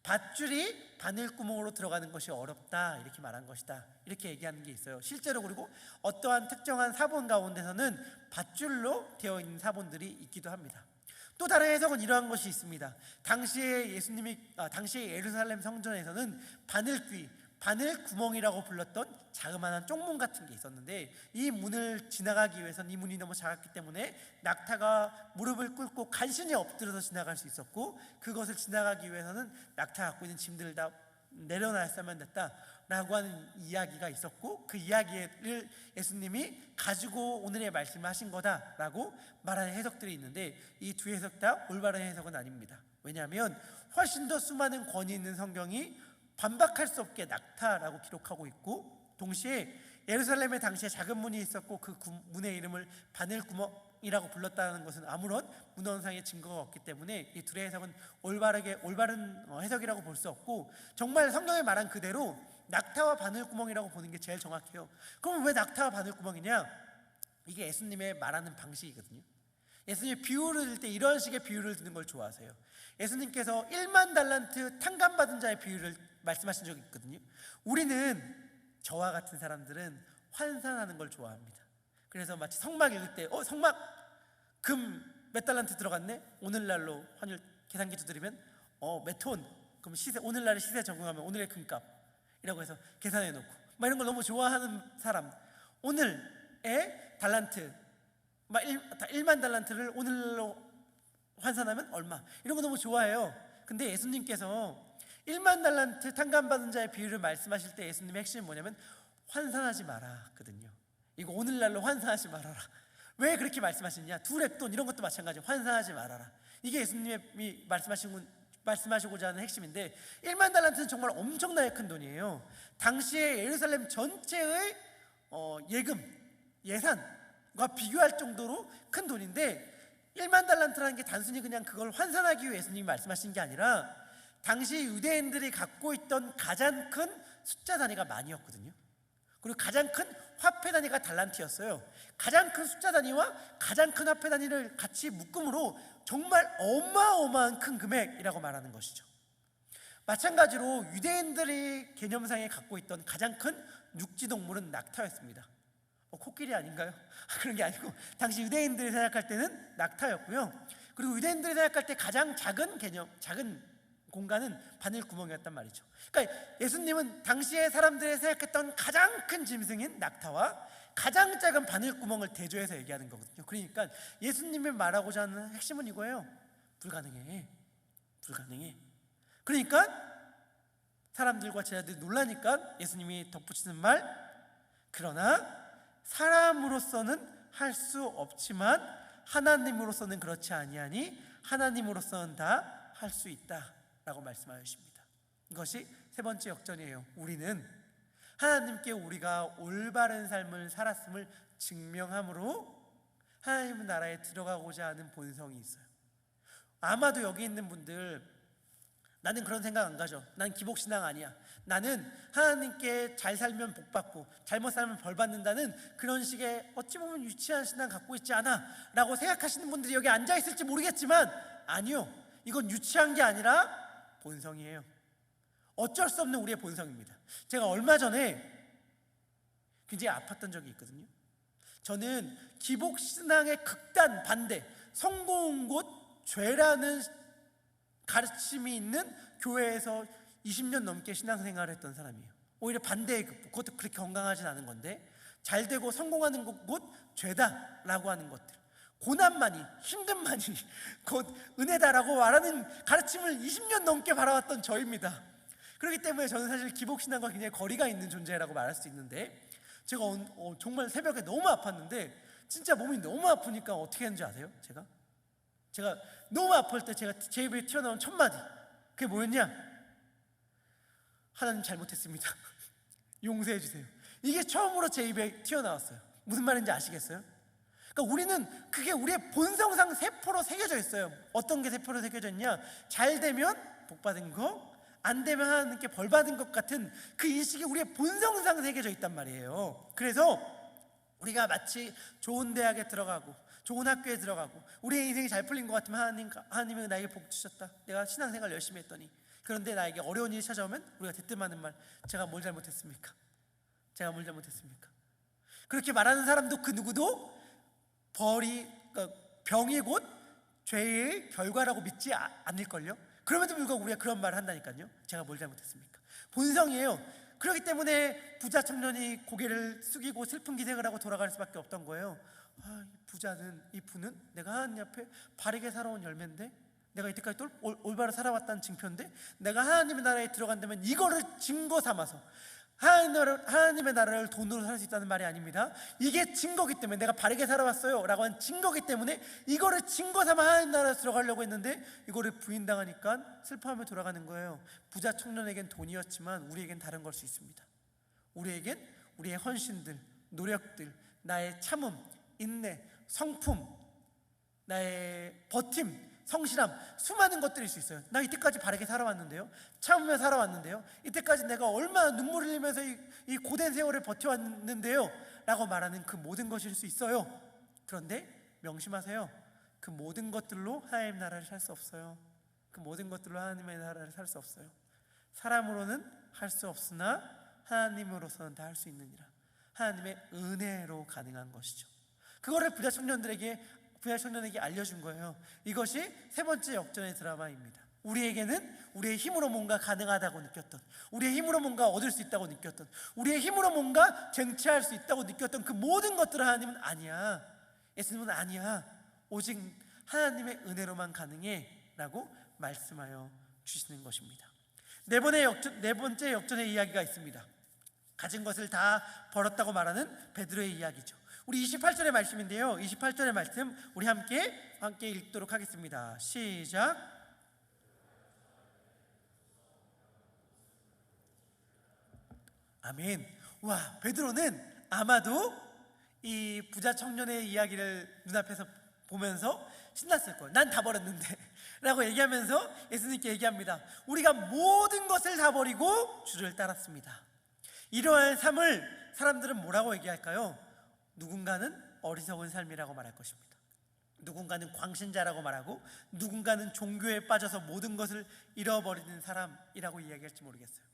밧줄이 바늘구멍으로 들어가는 것이 어렵다, 이렇게 말한 것이다, 이렇게 얘기하는 게 있어요. 실제로 그리고 어떠한 특정한 사본 가운데서는 밧줄로 되어 있는 사본들이 있기도 합니다. 또 다른 해석은 이러한 것이 있습니다. 당시에 예루살렘 성전에서는 바늘구멍이라고 불렀던 자그마한 쪽문 같은 게 있었는데, 이 문을 지나가기 위해서는 이 문이 너무 작았기 때문에 낙타가 무릎을 꿇고 간신히 엎드려서 지나갈 수 있었고, 그것을 지나가기 위해서는 낙타가 갖고 있는 짐들을 다 내려놨으면 됐다라고 하는 이야기가 있었고, 그 이야기를 예수님이 가지고 오늘의 말씀을 하신 거다라고 말하는 해석들이 있는데, 이 두 해석 다 올바른 해석은 아닙니다. 왜냐하면 훨씬 더 수많은 권위 있는 성경이 반박할 수 없게 낙타라고 기록하고 있고, 동시에 예루살렘에 당시에 작은 문이 있었고 그 문의 이름을 바늘구멍이라고 불렀다는 것은 아무런 문헌상의 증거가 없기 때문에 이 둘의 해석은 올바른 해석이라고 볼 수 없고, 정말 성경에 말한 그대로 낙타와 바늘구멍이라고 보는 게 제일 정확해요. 그럼 왜 낙타와 바늘구멍이냐? 이게 예수님의 말하는 방식이거든요. 예수님이 비유를 들 때 이런 식의 비유를 드는 걸 좋아하세요. 예수님께서 1만 달란트 탕감받은 자의 비유를 말씀하신 적이 있거든요. 우리는, 저와 같은 사람들은 환산하는 걸 좋아합니다. 그래서 마치 성막 읽을 때 성막 금 몇 달란트 들어갔네? 오늘날로 환율 계산기 두드리면 몇 톤? 그럼 오늘날의 시세 적응하면 오늘의 금값 이라고 해서 계산해 놓고 이런 걸 너무 좋아하는 사람, 오늘의 달란트 1만 달란트를 오늘로 환산하면 얼마, 이런 거 너무 좋아해요. 근데 예수님께서 1만 달란트 탕감받은 자의 비유를 말씀하실 때 예수님의 핵심은 뭐냐면 환산하지 마라거든요. 이거 오늘날로 환산하지 말아라. 왜 그렇게 말씀하시느냐? 두렉돈 이런 것도 마찬가지예요. 환산하지 말아라. 이게 예수님이 말씀하시고자 하는 핵심인데, 1만 달란트는 정말 엄청나게 큰 돈이에요. 당시에 예루살렘 전체의 예산과 비교할 정도로 큰 돈인데, 1만 달란트라는 게 단순히 그냥 그걸 환산하기 위해 예수님이 말씀하신 게 아니라 당시 유대인들이 갖고 있던 가장 큰 숫자 단위가 만이었거든요. 그리고 가장 큰 화폐 단위가 달란트였어요. 가장 큰 숫자 단위와 가장 큰 화폐 단위를 같이 묶음으로 정말 어마어마한 큰 금액이라고 말하는 것이죠. 마찬가지로 유대인들이 개념상에 갖고 있던 가장 큰 육지동물은 낙타였습니다. 코끼리 아닌가요? 그런 게 아니고 당시 유대인들이 생각할 때는 낙타였고요. 그리고 유대인들이 생각할 때 가장 작은 공간은 바늘구멍이었단 말이죠. 그러니까 예수님은 당시에 사람들이 생각했던 가장 큰 짐승인 낙타와 가장 작은 바늘구멍을 대조해서 얘기하는 거거든요. 그러니까 예수님이 말하고자 하는 핵심은 이거예요. 불가능해. 그러니까 사람들과 제자들이 놀라니까 예수님이 덧붙이는 말, 그러나 사람으로서는 할 수 없지만 하나님으로서는 그렇지 아니하니 하나님으로서는 다 할 수 있다 라고 말씀하십니다. 이것이 세 번째 역전이에요. 우리는 하나님께 우리가 올바른 삶을 살았음을 증명함으로 하나님 나라에 들어가고자 하는 본성이 있어요. 아마도 여기 있는 분들 나는 그런 생각 안 가져. 난 기복신앙 아니야. 나는 하나님께 잘 살면 복 받고 잘못 살면 벌 받는다는 그런 식의 어찌 보면 유치한 신앙 갖고 있지 않아 라고 생각하시는 분들이 여기 앉아 있을지 모르겠지만, 아니요, 이건 유치한 게 아니라 본성이에요. 어쩔 수 없는 우리의 본성입니다. 제가 얼마 전에 굉장히 아팠던 적이 있거든요. 저는 기복신앙의 극단 반대, 성공은 곧 죄라는 가르침이 있는 교회에서 20년 넘게 신앙생활을 했던 사람이에요. 오히려 반대의 극복, 그것도 그렇게 건강하진 않은 건데, 잘 되고 성공하는 것 곧 죄다라고 하는 것들, 고난만이, 힘듦만이 곧 은혜다라고 말하는 가르침을 20년 넘게 바라왔던 저입니다. 그렇기 때문에 저는 사실 기복신앙과 굉장히 거리가 있는 존재라고 말할 수 있는데, 제가 정말 새벽에 너무 아팠는데, 진짜 몸이 너무 아프니까 어떻게 했는지 아세요? 제가 너무 아플 때 제가 제 입에 튀어나온 첫 마디, 그게 뭐였냐? 하나님 잘못했습니다. 용서해 주세요. 이게 처음으로 제 입에 튀어나왔어요. 무슨 말인지 아시겠어요? 그러니까 우리는 그게 우리의 본성상 세포로 새겨져 있어요. 어떤 게 세포로 새겨져 있냐? 잘 되면 복 받은 거, 안 되면 하나님께 벌 받은 것 같은 그 인식이 우리의 본성상 새겨져 있단 말이에요. 그래서 우리가 마치 좋은 대학에 들어가고 좋은 학교에 들어가고 우리의 인생이 잘 풀린 것 같으면 하나님은 나에게 복 주셨다. 내가 신앙생활 열심히 했더니. 그런데 나에게 어려운 일이 찾아오면 우리가 대뜸하는 말, 제가 뭘 잘못했습니까? 제가 뭘 잘못했습니까? 그렇게 말하는 사람도 그 누구도 그러니까 병이 곧 죄의 결과라고 믿지 않을걸요? 그럼에도 불구하고 우리가 그런 말을 한다니까요. 제가 뭘 잘못했습니까? 본성이에요. 그렇기 때문에 부자 청년이 고개를 숙이고 슬픈 기색을 하고 돌아갈 수밖에 없던 거예요. 이 부는 내가 하나님 앞에 바르게 살아온 열매인데, 내가 이때까지 올바로 살아왔다는 증표인데, 내가 하나님의 나라에 들어간다면 이거를 증거 삼아서 하나님의 나라를 돈으로 살 수 있다는 말이 아닙니다. 이게 증거기 때문에, 내가 바르게 살아왔어요 라고 한 증거기 때문에 이거를 증거 삼아 하나님 나라에 들어가려고 했는데, 이거를 부인당하니까 슬퍼하며 돌아가는 거예요. 부자 청년에겐 돈이었지만 우리에겐 다른 걸 수 있습니다. 우리에겐 우리의 헌신들, 노력들, 나의 참음, 인내, 성품, 나의 버팀, 성실함, 수많은 것들일 수 있어요. 나 이때까지 바르게 살아왔는데요, 참으며 살아왔는데요, 이때까지 내가 얼마나 눈물을 흘리면서 이 고된 세월을 버텨왔는데요 라고 말하는 그 모든 것일 수 있어요. 그런데 명심하세요. 그 모든 것들로 하나님의 나라를 살 수 없어요. 그 모든 것들로 하나님의 나라를 살 수 없어요. 사람으로는 할 수 없으나 하나님으로서는 다 할 수 있느니라. 하나님의 은혜로 가능한 것이죠. 그거를 부자 청년에게 알려준 거예요. 이것이 세 번째 역전의 드라마입니다. 우리에게는 우리의 힘으로 뭔가 가능하다고 느꼈던, 우리의 힘으로 뭔가 얻을 수 있다고 느꼈던, 우리의 힘으로 뭔가 쟁취할 수 있다고 느꼈던 그 모든 것들을 하나님은 아니야, 예수님은 아니야, 오직 하나님의 은혜로만 가능해 라고 말씀하여 주시는 것입니다. 네 번째 역전의 이야기가 있습니다. 가진 것을 다 벌었다고 말하는 베드로의 이야기죠. 우리 28절의 말씀인데요, 28절의 말씀 우리 함께 읽도록 하겠습니다. 시작. 아멘. 와, 베드로는 아마도 이 부자 청년의 이야기를 눈앞에서 보면서 신났을 거예요. 난 다 버렸는데 라고 얘기하면서 예수님께 얘기합니다. 우리가 모든 것을 다 버리고 주를 따랐습니다. 이러한 삶을 사람들은 뭐라고 얘기할까요? 누군가는 어리석은 삶이라고 말할 것입니다. 누군가는 광신자라고 말하고, 누군가는 종교에 빠져서 모든 것을 잃어버리는 사람이라고 이야기할지 모르겠어요.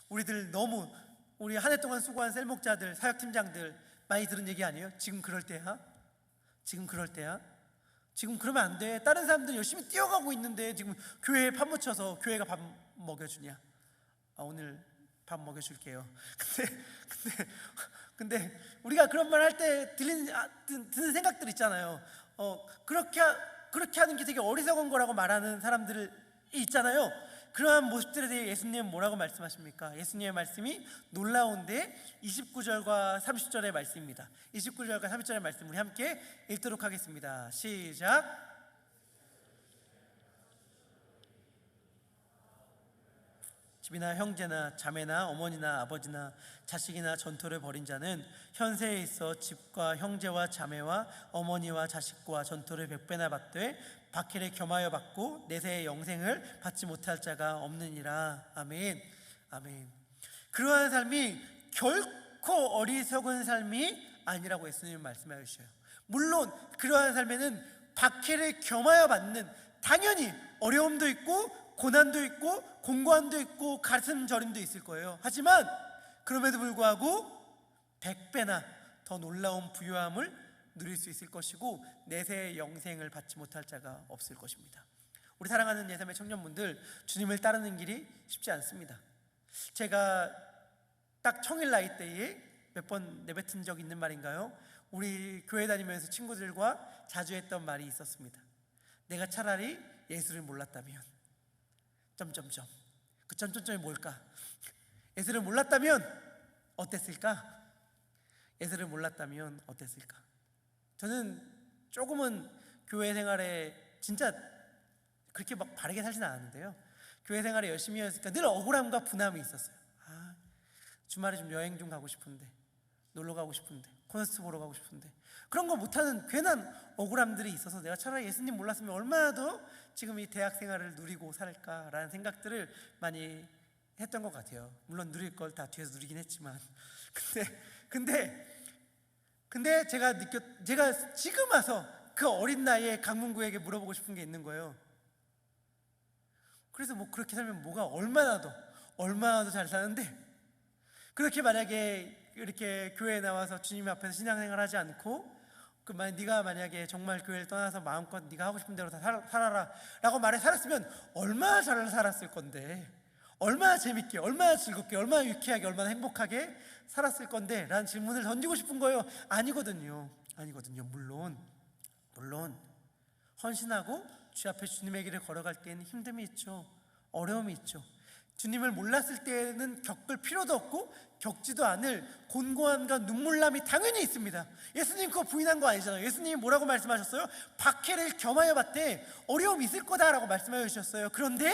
우리 한 해 동안 수고한 셀목자들, 사역팀장들 많이 들은 얘기 아니에요? 지금 그럴 때야? 지금 그럴 때야? 지금 그러면 안 돼. 다른 사람들 열심히 뛰어가고 있는데 지금 교회에 파묻혀서 교회가 밥 먹여주냐? 오늘 밥 먹여줄게요. 근데 우리가 그런 말 할 때 드는 생각들 있잖아요. 그렇게 하는 게 되게 어리석은 거라고 말하는 사람들이 있잖아요. 그러한 모습들에 대해 예수님은 뭐라고 말씀하십니까? 예수님의 말씀이 놀라운데 29절과 30절의 말씀입니다. 29절과 30절의 말씀 우리 함께 읽도록 하겠습니다. 시작. 집이나 형제나 자매나 어머니나 아버지나 자식이나 전토를 벌인 자는 현세에 있어 집과 형제와 자매와 어머니와 자식과 전토를 100배나 받되 박해를 겸하여 받고 내세의 영생을 받지 못할 자가 없느니라. 아멘. 아멘. 그러한 삶이 결코 어리석은 삶이 아니라고 예수님은 말씀하여 주셔요. 물론 그러한 삶에는 박해를 겸하여 받는, 당연히 어려움도 있고 고난도 있고 공고함도 있고 가슴 저림도 있을 거예요. 하지만 그럼에도 불구하고 100배나 더 놀라운 부유함을 누릴 수 있을 것이고 내세의 영생을 받지 못할 자가 없을 것입니다. 우리 사랑하는 예삼의 청년분들, 주님을 따르는 길이 쉽지 않습니다. 제가 딱 청일 나이 때에 몇 번 내뱉은 적 있는 말인가요? 우리 교회 다니면서 친구들과 자주 했던 말이 있었습니다. 내가 차라리 예수를 몰랐다면 점점점. 그 점점점이 뭘까? 예수를 몰랐다면 어땠을까? 예수를 몰랐다면 어땠을까? 저는 조금은 교회 생활에 진짜 그렇게 막 바르게 살진 않았는데요, 교회 생활에 열심히 했으니까 늘 억울함과 분함이 있었어요. 주말에 좀 여행 좀 가고 싶은데, 놀러 가고 싶은데, 콘서트 보러 가고 싶은데, 그런 거 못하는 괜한 억울함들이 있어서 내가 차라리 예수님 몰랐으면 얼마나 더 지금 이 대학 생활을 누리고 살까라는 생각들을 많이 했던 것 같아요. 물론 누릴 걸 다 뒤에서 누리긴 했지만 근데 제가 지금 와서 그 어린 나이에 강문구에게 물어보고 싶은 게 있는 거예요. 그래서 뭐 그렇게 살면 뭐가 얼마나 더 잘 사는데, 그렇게 만약에 이렇게 교회에 나와서 주님 앞에서 신앙생활 하지 않고 네가 만약에 정말 교회를 떠나서 마음껏 네가 하고 싶은 대로 다 살아라 라고 말해 살았으면 얼마나 잘 살았을 건데, 얼마나 재밌게, 얼마나 즐겁게, 얼마나 유쾌하게, 얼마나 행복하게 살았을 건데 라는 질문을 던지고 싶은 거예요. 아니거든요. 물론 헌신하고 주 앞에 주님의 길을 걸어갈 때는 힘듦이 있죠. 어려움이 있죠. 주님을 몰랐을 때는 겪을 필요도 없고 겪지도 않을 곤고함과 눈물남이 당연히 있습니다. 예수님 그거 부인한 거 아니잖아요. 예수님이 뭐라고 말씀하셨어요? 박해를 겸하여 받되 어려움이 있을 거다라고 말씀하여 주셨어요. 그런데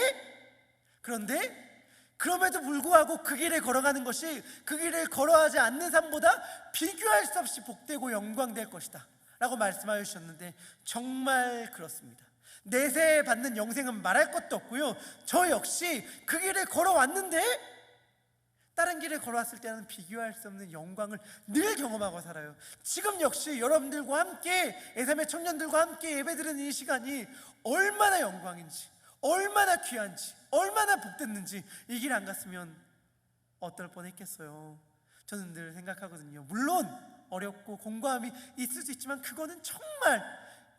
그럼에도 불구하고 그 길을 걸어가는 것이 그 길을 걸어가지 않는 삶보다 비교할 수 없이 복되고 영광될 것이다 라고 말씀하여 주셨는데, 정말 그렇습니다. 내세 받는 영생은 말할 것도 없고요, 저 역시 그 길을 걸어왔는데 다른 길을 걸어왔을 때는 비교할 수 없는 영광을 늘 경험하고 살아요. 지금 역시 여러분들과 함께, 예삼의 청년들과 함께 예배드리는 이 시간이 얼마나 영광인지, 얼마나 귀한지, 얼마나 복됐는지 이 길 안 갔으면 어떨 뻔했겠어요. 저는 늘 생각하거든요. 물론 어렵고 공고함이 있을 수 있지만 그거는 정말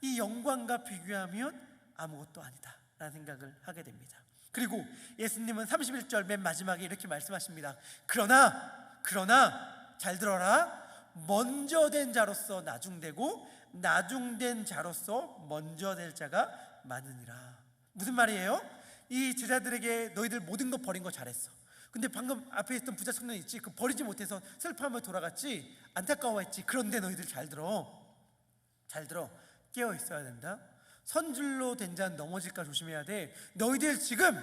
이 영광과 비교하면 아무것도 아니다 라는 생각을 하게 됩니다. 그리고 예수님은 31절 맨 마지막에 이렇게 말씀하십니다. 그러나 잘 들어라. 먼저 된 자로서 나중되고 나중된 자로서 먼저 될 자가 많으니라. 무슨 말이에요? 이 제자들에게 너희들 모든 거 버린 거 잘했어. 근데 방금 앞에 있던 부자 청년 있지? 그 버리지 못해서 슬퍼하며 돌아갔지? 안타까워했지? 그런데 너희들 잘 들어. 깨어 있어야 된다. 선줄로 된 자는 넘어질까 조심해야 돼. 너희들 지금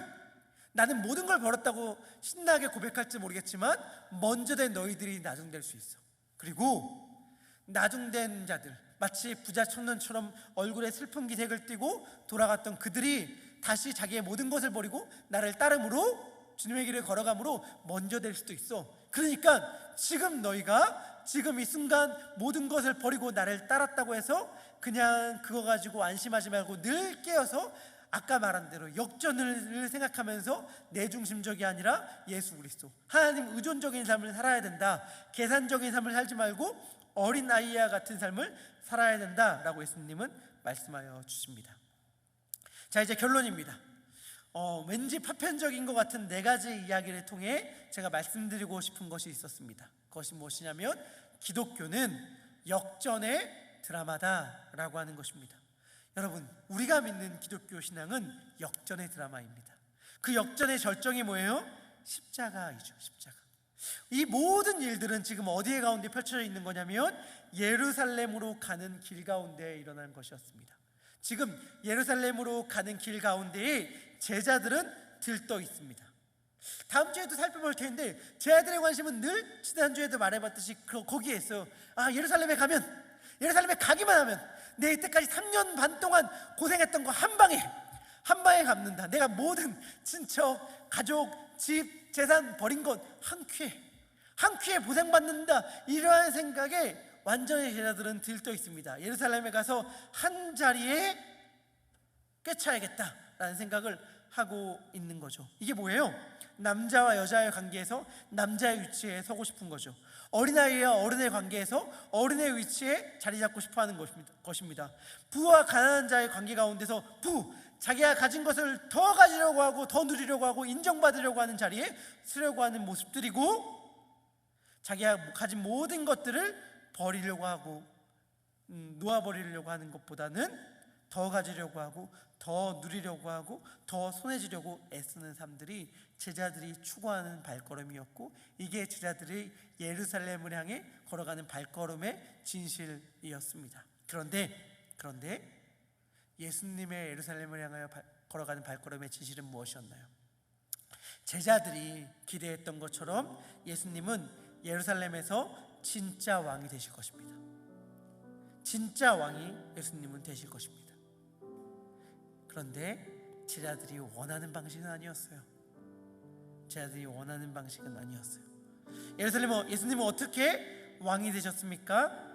나는 모든 걸 벌었다고 신나게 고백할지 모르겠지만 먼저 된 너희들이 나중될 수 있어. 그리고 나중된 자들, 마치 부자 청년처럼 얼굴에 슬픈 기색을 띠고 돌아갔던 그들이 다시 자기의 모든 것을 버리고 나를 따름으로 주님의 길을 걸어감으로 먼저 될 수도 있어. 그러니까 지금 너희가 지금 이 순간 모든 것을 버리고 나를 따랐다고 해서 그냥 그거 가지고 안심하지 말고 늘 깨어서 아까 말한 대로 역전을 생각하면서 내중심적이 아니라 예수 그리스도, 하나님 의존적인 삶을 살아야 된다. 계산적인 삶을 살지 말고 어린아이와 같은 삶을 살아야 된다라고 예수님은 말씀하여 주십니다. 자, 이제 결론입니다. 왠지 파편적인 것 같은 4가지 이야기를 통해 제가 말씀드리고 싶은 것이 있었습니다. 그것이 무엇이냐면 기독교는 역전의 드라마다라고 하는 것입니다. 여러분, 우리가 믿는 기독교 신앙은 역전의 드라마입니다. 그 역전의 절정이 뭐예요? 십자가이죠. 십자가. 이 모든 일들은 지금 어디에 가운데 펼쳐져 있는 거냐면 예루살렘으로 가는 길 가운데 일어난 것이었습니다. 지금 예루살렘으로 가는 길 가운데에 제자들은 들떠 있습니다. 다음 주에도 살펴볼 텐데 제자들의 관심은 늘 지난주에도 말해봤듯이 거기에 있어요. 예루살렘에 가면 예루살렘에 가기만 하면 내 이때까지 3년 반 동안 고생했던 거 한 방에 갚는다. 내가 모든 친척, 가족, 집, 재산 버린 것 한 큐에 보상받는다. 이러한 생각에 완전히 제자들은 들떠 있습니다. 예루살렘에 가서 한 자리에 꿰차야겠다라는 생각을 하고 있는 거죠. 이게 뭐예요? 남자와 여자의 관계에서 남자의 위치에 서고 싶은 거죠. 어린아이와 어른의 관계에서 어른의 위치에 자리 잡고 싶어하는 것입니다. 부와 가난한 자의 관계 가운데서 자기가 가진 것을 더 가지려고 하고 더 누리려고 하고 인정받으려고 하는 자리에 서려고 하는 모습들이고, 자기가 가진 모든 것들을 버리려고 하고 놓아버리려고 하는 것보다는 더 가지려고 하고 더 누리려고 하고 더 손해지려고 애쓰는 삶들이 제자들이 추구하는 발걸음이었고, 이게 제자들이 예루살렘을 향해 걸어가는 발걸음의 진실이었습니다. 그런데 예수님의 예루살렘을 향하여 걸어가는 발걸음의 진실은 무엇이었나요? 제자들이 기대했던 것처럼 예수님은 예루살렘에서 진짜 왕이 되실 것입니다. 진짜 왕이 예수님은 되실 것입니다. 그런데 제자들이 원하는 방식은 아니었어요. 예수님은 어떻게 왕이 되셨습니까?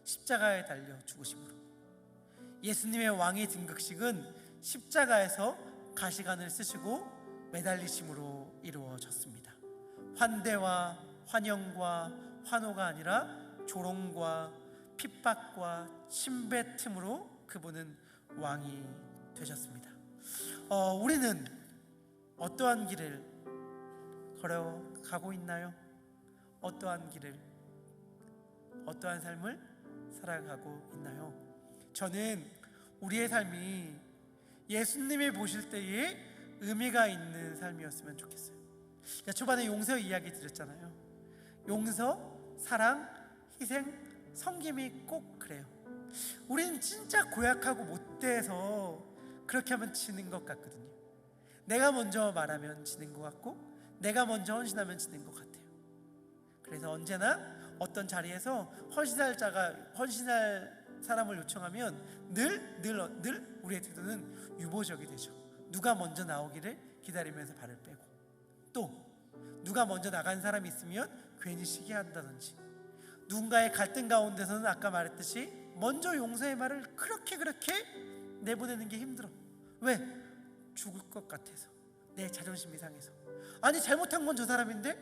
십자가에 달려 죽으심으로. 예수님의 왕의 등극식은 십자가에서 가시관을 쓰시고 매달리심으로 이루어졌습니다. 환대와 환영과 환호가 아니라 조롱과 핍박과 침뱉음으로 그분은 왕이 되셨습니다. 우리는 어떠한 길을 걸어가고 있나요? 어떠한 삶을 살아가고 있나요? 저는 우리의 삶이 예수님이 보실 때에 의미가 있는 삶이었으면 좋겠어요. 초반에 용서 이야기 드렸잖아요. 용서, 사랑, 희생, 섬김이 꼭 그래요. 우리는 진짜 고약하고 못돼서 그렇게 하면 지는 것 같거든요. 내가 먼저 말하면 지는 것 같고, 내가 먼저 헌신하면 지는 것 같아요. 그래서 언제나 어떤 자리에서 헌신할 사람을 요청하면 늘 우리의 태도는 유보적이 되죠. 누가 먼저 나오기를 기다리면서 발을 빼고, 또 누가 먼저 나간 사람이 있으면 괜히 시기한다든지, 누군가의 갈등 가운데서는 아까 말했듯이 먼저 용서의 말을 그렇게 내보내는 게 힘들어. 왜? 죽을 것 같아서, 내 자존심이 상해서. 아니 잘못한 건 저 사람인데,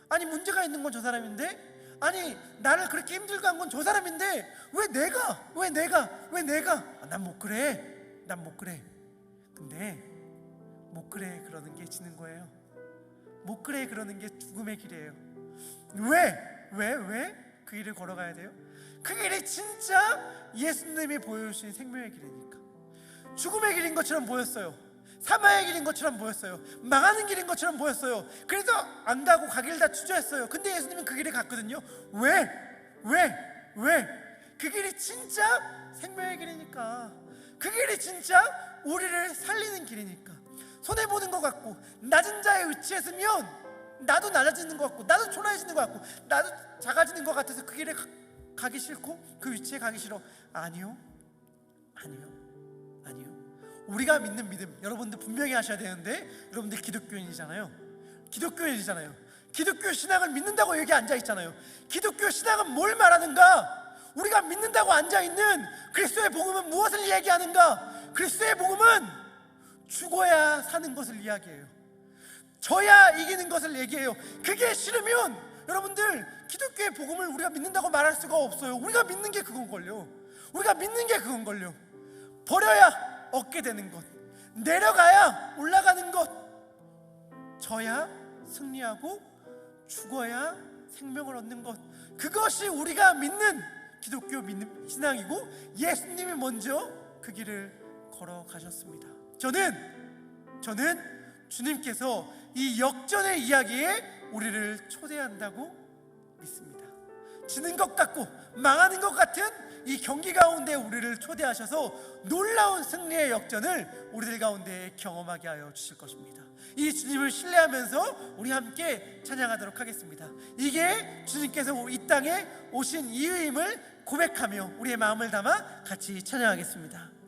아니 문제가 있는 건 저 사람인데, 아니 나를 그렇게 힘들게 한 건 저 사람인데 왜 내가 난 못 그래. 근데 못 그래 그러는 게 지는 거예요. 못 그래 그러는 게 죽음의 길이에요. 왜 그 길을 걸어가야 돼요? 그 길이 진짜 예수님이 보여주신 생명의 길이니까. 죽음의 길인 것처럼 보였어요. 사망의 길인 것처럼 보였어요. 망하는 길인 것처럼 보였어요. 그래서 안 가고 가기를 다 주저했어요. 근데 예수님은 그 길을 갔거든요. 왜? 그 길이 진짜 생명의 길이니까. 그 길이 진짜 우리를 살리는 길이니까. 손해보는 것 같고, 낮은 자의 위치에 서면 나도 낮아지는 것 같고, 나도 초라해지는 것 같고, 나도 작아지는 것 같아서 그 길에 가기 싫고 그 위치에 가기 싫어. 아니요. 우리가 믿는 믿음, 여러분들 분명히 하셔야 되는데, 여러분들 기독교인이잖아요. 기독교 신앙을 믿는다고 여기 앉아있잖아요. 기독교 신앙은 뭘 말하는가? 우리가 믿는다고 앉아있는 그리스도의 복음은 무엇을 이야기하는가? 그리스도의 복음은 죽어야 사는 것을 이야기해요. 져야 이기는 것을 얘기해요. 그게 싫으면 여러분들 기독교의 복음을 우리가 믿는다고 말할 수가 없어요. 우리가 믿는 게 그건걸요. 버려야 얻게 되는 것, 내려가야 올라가는 것, 져야 승리하고 죽어야 생명을 얻는 것, 그것이 우리가 믿는 기독교 신앙이고, 예수님이 먼저 그 길을 걸어가셨습니다. 저는 주님께서 이 역전의 이야기에 우리를 초대한다고 믿습니다. 지는 것 같고 망하는 것 같은 이 경기 가운데 우리를 초대하셔서 놀라운 승리의 역전을 우리들 가운데 경험하게 하여 주실 것입니다. 이 주님을 신뢰하면서 우리 함께 찬양하도록 하겠습니다. 이게 주님께서 이 땅에 오신 이유임을 고백하며 우리의 마음을 담아 같이 찬양하겠습니다.